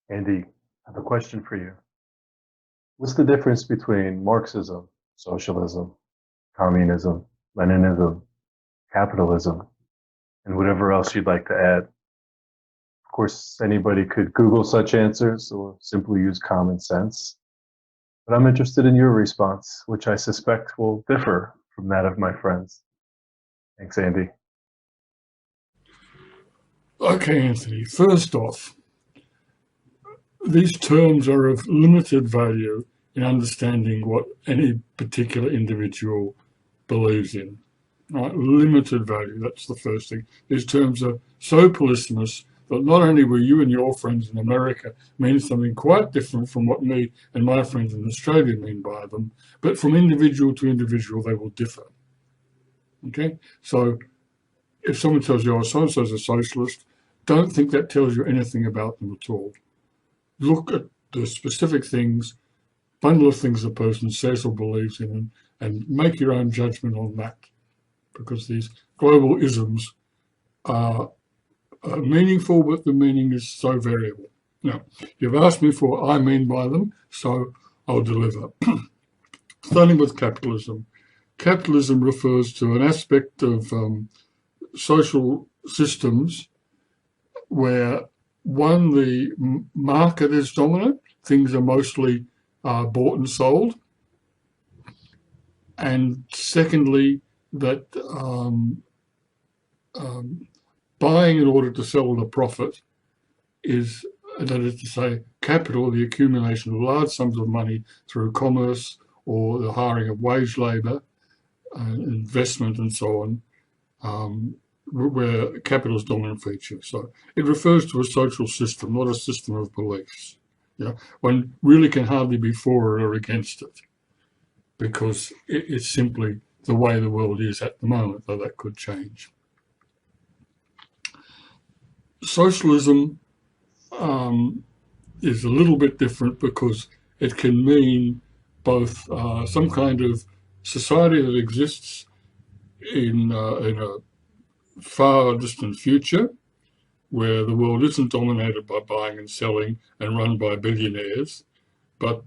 Andy, I have a question for you. What's the difference between Marxism, socialism, communism, Leninism, capitalism, and whatever else you'd like to add? Of course, anybody could Google such answers or simply use common sense, but I'm interested in your response, which I suspect will differ from that of my friends. Thanks, Andy. Okay, Anthony, first off, these terms are of limited value in understanding what any particular individual believes in. Right? Limited value, that's the first thing. These terms are so polysemous that not only will you and your friends in America mean something quite different from what me and my friends in Australia mean by them, but from individual to individual they will differ. Okay? So if someone tells you, oh, so-and-so is a socialist, don't think that tells you anything about them at all. Look at the specific things, bundle of things a person says or believes in, and make your own judgment on that. Because these global isms are meaningful, but the meaning is so variable. Now, you've asked me for what I mean by them, so I'll deliver. Starting with capitalism. Capitalism refers to an aspect of social systems where, one, the market is dominant, things are mostly bought and sold, and secondly, that buying in order to sell at a profit is, that is to say, capital, the accumulation of large sums of money through commerce or the hiring of wage labour, investment and so on, where capital is a dominant feature. So it refers to a social system, not a system of beliefs. One really can hardly be for it or against it, because it's simply the way the world is at the moment, though that could change. Socialism is a little bit different because it can mean both some kind of society that exists in a far distant future, where the world isn't dominated by buying and selling and run by billionaires, but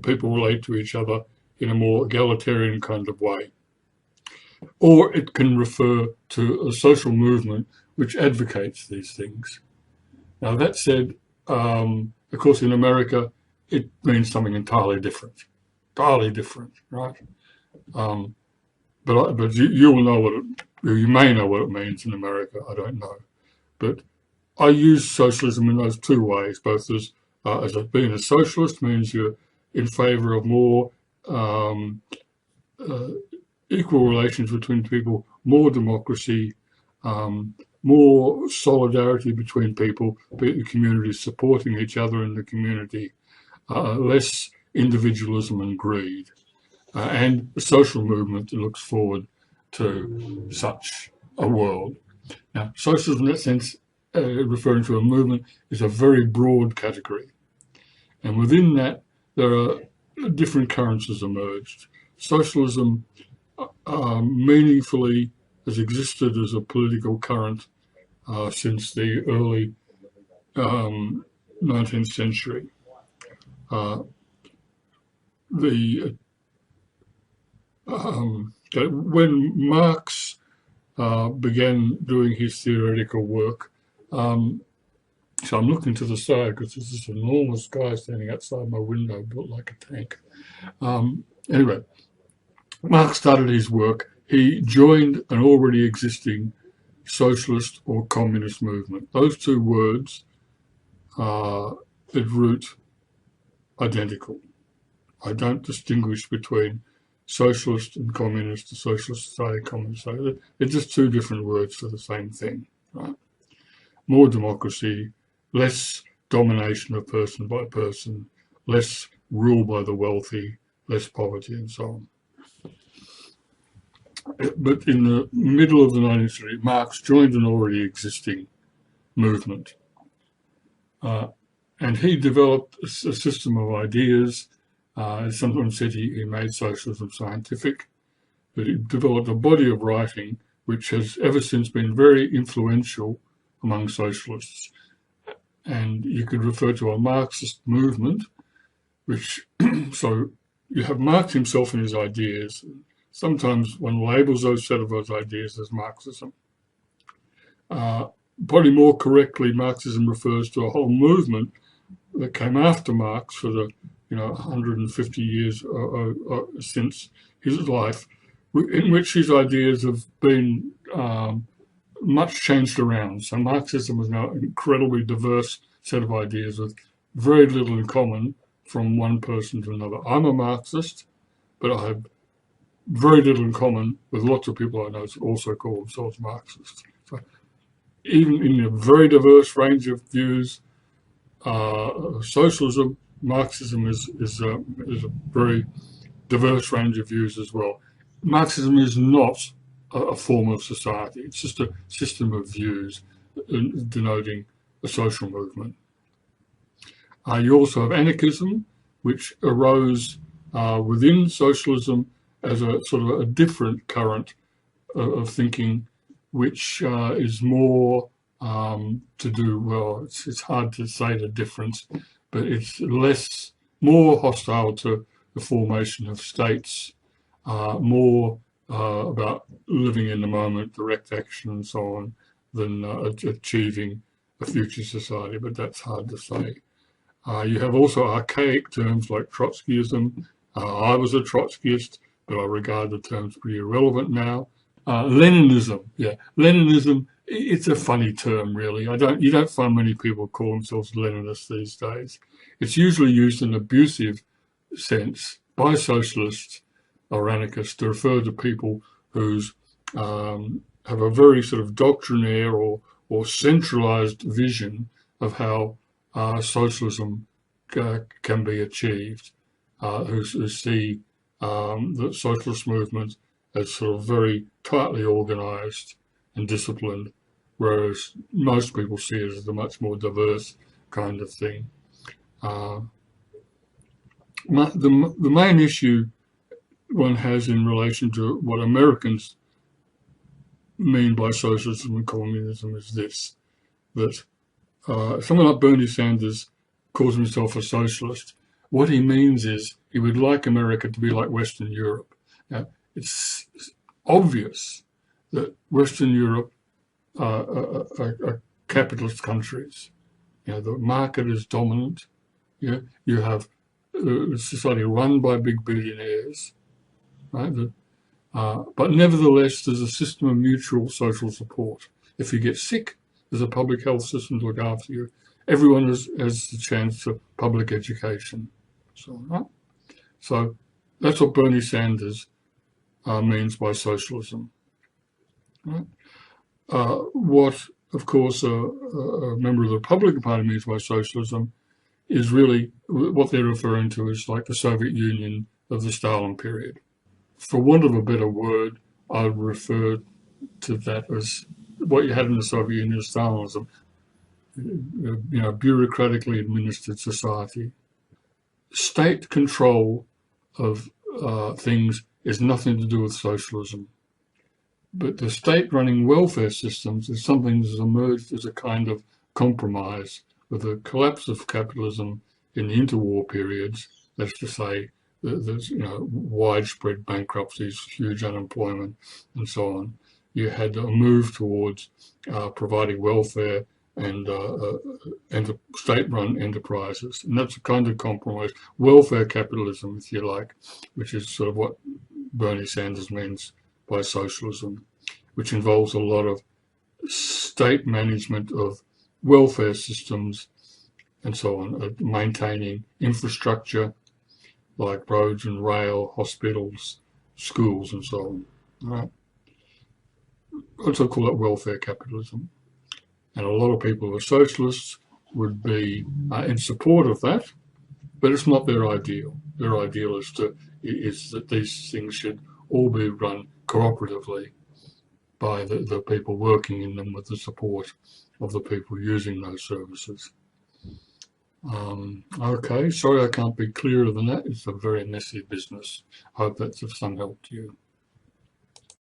people relate to each other in a more egalitarian kind of way. Or it can refer to a social movement which advocates these things. Now, that said, of course, in America, it means something entirely different, right? But you will know what you may know what it means in America. I don't know, but I use socialism in those two ways. Both as being a socialist means you're in favour of more equal relations between people, more democracy, more solidarity between people, the community supporting each other in the community, less individualism and greed, and a social movement that looks forward to such a world. Now, socialism in that sense, referring to a movement, is a very broad category. And within that, there are different currents has emerged. Socialism meaningfully has existed as a political current since the early 19th century. When Marx began doing his theoretical work, so I'm looking to the side because there's this enormous guy standing outside my window built like a tank. Anyway, Marx started his work. He joined an already existing socialist or communist movement. Those two words are at root identical. I don't distinguish between socialist and communist, the socialist society, communist society. They're just two different words for the same thing, right? More democracy, less domination of person by person, less rule by the wealthy, less poverty, and so on. But in the middle of the 19th century, Marx joined an already existing movement. And he developed a system of ideas. Someone said he made socialism scientific, but he developed a body of writing which has ever since been very influential among socialists. and you could refer to a Marxist movement, which, so you have Marx himself and his ideas. Sometimes one labels those set of those ideas as Marxism. Probably more correctly, Marxism refers to a whole movement that came after Marx for the 150 years since his life, in which his ideas have been much changed around. So Marxism is now an incredibly diverse set of ideas with very little in common from one person to another. I'm a Marxist, but I have very little in common with lots of people I know who also call themselves Marxists. So even in a very diverse range of views, socialism, Marxism is a very diverse range of views as well. Marxism is not a form of society. It's just a system of views denoting a social movement. You also have Anarchism, which arose within socialism as a sort of a different current of thinking, which is more to do, well, it's hard to say the difference, but it's more hostile to the formation of states, more about living in the moment, direct action and so on, than achieving a future society, but that's hard to say. You have also archaic terms like Trotskyism. I was a Trotskyist, but I regard the terms pretty irrelevant now. Leninism, yeah. Leninism, it's a funny term, really. You don't find many people call themselves Leninists these days. It's usually used in an abusive sense by socialists or anarchists to refer to people who have a very sort of doctrinaire or centralized vision of how socialism can be achieved, who see the socialist movement as sort of very tightly organized and disciplined, whereas most people see it as a much more diverse kind of thing. The main issue one has in relation to what Americans mean by socialism and communism is this, that someone like Bernie Sanders calls himself a socialist. What he means is he would like America to be like Western Europe. Now, it's obvious that Western Europe are capitalist countries. The market is dominant. You have a society run by big billionaires, right? But nevertheless, there's a system of mutual social support. If you get sick, there's a public health system to look after you. Everyone has the chance to public education. So that's what Bernie Sanders means by socialism. Right? What, of course, a member of the Republican Party means by socialism is really what they're referring to as like the Soviet Union of the Stalin period. For want of a better word, I would refer to that as what you had in the Soviet Union as Stalinism, bureaucratically administered society. State control of things is nothing to do with socialism. But the state running welfare systems is something that has emerged as a kind of compromise with the collapse of capitalism in the interwar periods. That's to say, there's widespread bankruptcies, huge unemployment, and so on. You had a move towards providing welfare and state-run enterprises, and that's a kind of compromise, welfare capitalism, if you like, which is sort of what Bernie Sanders means by socialism, which involves a lot of state management of welfare systems and so on, maintaining infrastructure like roads and rail, hospitals, schools, and so on. Right? Also call it welfare capitalism. And a lot of people who are socialists would be in support of that, but it's not their ideal. Their ideal is that these things should all be run cooperatively by the people working in them with the support of the people using those services. Okay, sorry I can't be clearer than that. It's a very messy business. I hope that's of some help to you.